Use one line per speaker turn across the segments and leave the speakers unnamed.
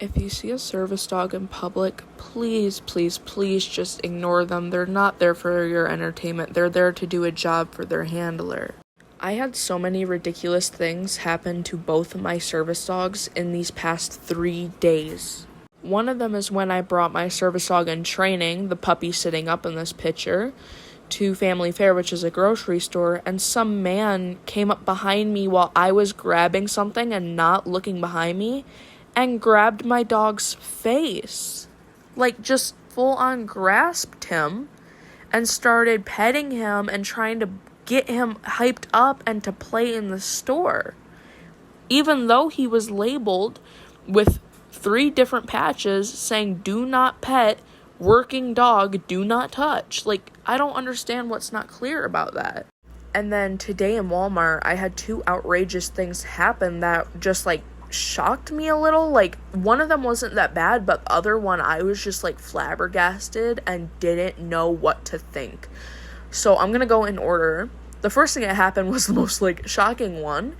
If you see a service dog in public, please, please, please just ignore them. They're not there for your entertainment. They're there to do a job for their handler. I had so many ridiculous things happen to both of my service dogs in these past 3 days. One of them is when I brought my service dog in training, the puppy sitting up in this picture, to Family Fare, which is a grocery store, and some man came up behind me while I was grabbing something and not looking behind me, and grabbed my dog's face. Like, just full on grasped him and started petting him and trying to get him hyped up and to play in the store. Even though he was labeled with 3 different patches saying, "Do not pet, working dog, do not touch." Like, I don't understand what's not clear about that. And then today in Walmart, I had 2 outrageous things happen that just, shocked me a little. Like, one of them wasn't that bad, but the other one, I was just, flabbergasted and didn't know what to think. So I'm gonna go in order. The first thing that happened was the most, shocking one.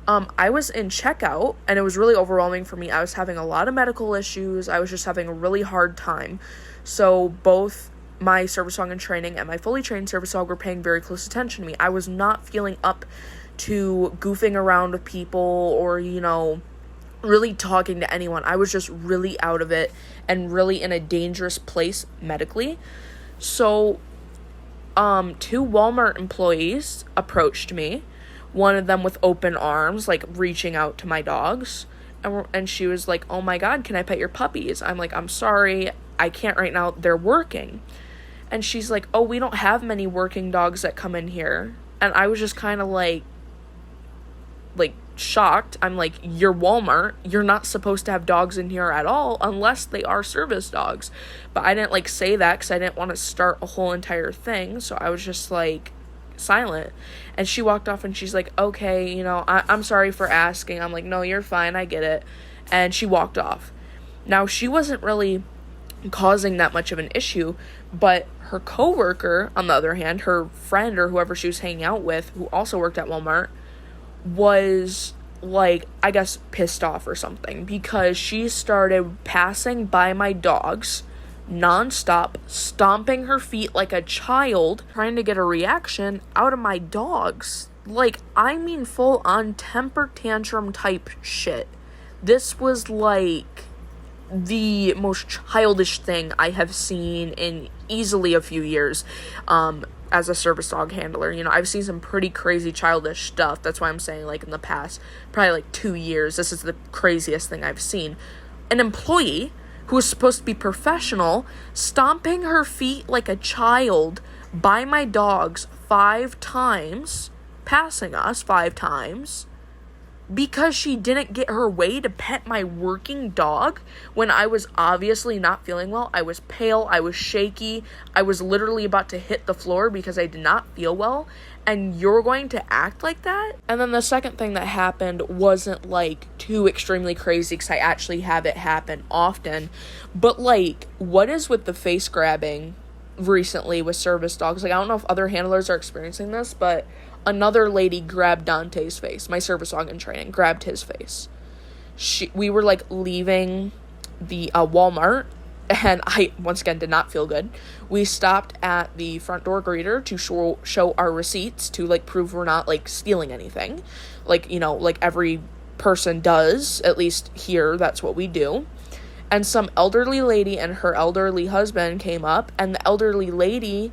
I was in checkout, and it was really overwhelming for me. I was having a lot of medical issues. I was just having a really hard time. So both my service dog in training and my fully trained service dog were paying very close attention to me. I was not feeling up to goofing around with people or, really talking to anyone. I was just really out of it and really in a dangerous place medically. So, 2 Walmart employees approached me. One of them with open arms, reaching out to my dogs. And she was like, "Oh my God, can I pet your puppies?" I'm like, "I'm sorry, I can't right now. They're working." And she's like, "Oh, we don't have many working dogs that come in here." And I was just kind of shocked. I'm like, "You're Walmart. You're not supposed to have dogs in here at all unless they are service dogs." But I didn't say that because I didn't want to start a whole entire thing. So I was just silent. And she walked off and she's like, "Okay, I'm sorry for asking." I'm like, "No, you're fine. I get it." And she walked off. Now, she wasn't really causing that much of an issue, but her coworker, on the other hand, her friend or whoever she was hanging out with, who also worked at Walmart, was I guess pissed off or something, because she started passing by my dogs nonstop, stomping her feet like a child, trying to get a reaction out of my dogs. I mean, full on temper tantrum type shit. This was the most childish thing I have seen in easily a few years as a service dog handler. I've seen some pretty crazy childish stuff. That's why I'm saying in the past probably 2 years, this is the craziest thing I've seen. An employee who is supposed to be professional stomping her feet like a child by my dogs 5 times, passing us 5 times, because she didn't get her way to pet my working dog when I was obviously not feeling well. I was pale, I was shaky, I was literally about to hit the floor because I did not feel well, and you're going to act like that? And then the second thing that happened wasn't too extremely crazy, because I actually have it happen often, but what is with the face grabbing recently with service dogs? I don't know if other handlers are experiencing this, but another lady grabbed Dante's face. My service dog in training grabbed his face. We were leaving the Walmart, and I once again did not feel good. We stopped at the front door greeter to show our receipts to prove we're not stealing anything, every person does. At least here, that's what we do. And some elderly lady and her elderly husband came up, and the elderly lady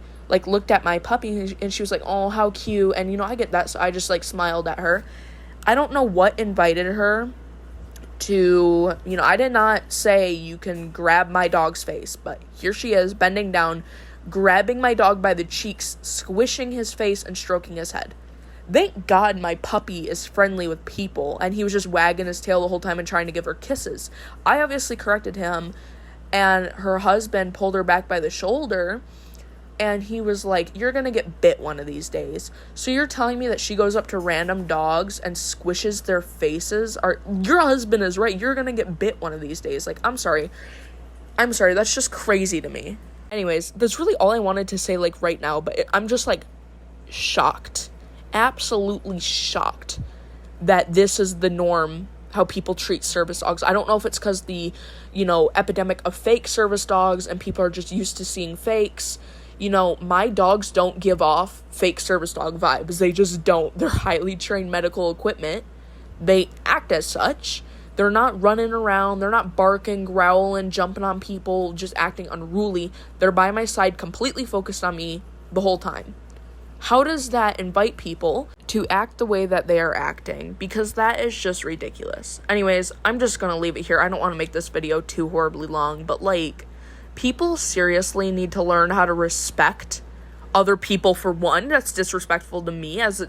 looked at my puppy, and she was like, "Oh, how cute." And I get that, so I just smiled at her. I don't know what invited her to, I did not say you can grab my dog's face, but here she is bending down, grabbing my dog by the cheeks, squishing his face and stroking his head. Thank God my puppy is friendly with people, and he was just wagging his tail the whole time and trying to give her kisses. I obviously corrected him, and her husband pulled her back by the shoulder, and he was like, "You're gonna get bit one of these days." So you're telling me that she goes up to random dogs and squishes their faces? Your husband is right. You're gonna get bit one of these days. I'm sorry. That's just crazy to me. Anyways, that's really all I wanted to say right now, but I'm just shocked. Absolutely shocked that this is the norm how people treat service dogs. I don't know if it's because the, epidemic of fake service dogs and people are just used to seeing fakes. My dogs don't give off fake service dog vibes. They just don't. They're highly trained medical equipment. They act as such. They're not running around. They're not barking, growling, jumping on people, just acting unruly. They're by my side, completely focused on me the whole time. How does that invite people to act the way that they are acting? Because that is just ridiculous. Anyways, I'm just gonna leave it here. I don't want to make this video too horribly long, but people seriously need to learn how to respect other people. For one, that's disrespectful to me as,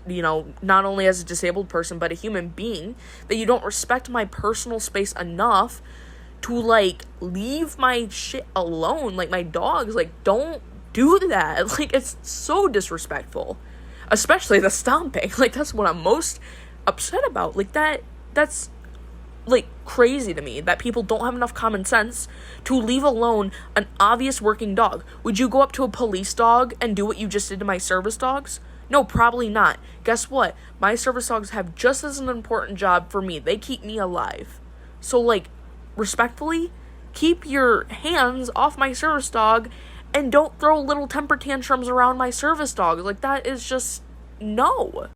not only as a disabled person, but a human being, that you don't respect my personal space enough to, leave my shit alone. My dogs, don't do that. It's so disrespectful. Especially the stomping. That's what I'm most upset about. That's crazy to me that people don't have enough common sense to leave alone an obvious working dog. Would you go up to a police dog and do what you just did to my service dogs? No, probably not. Guess what? My service dogs have just as an important job for me. They keep me alive. So, respectfully, keep your hands off my service dog and don't throw little temper tantrums around my service dog. That is just, no.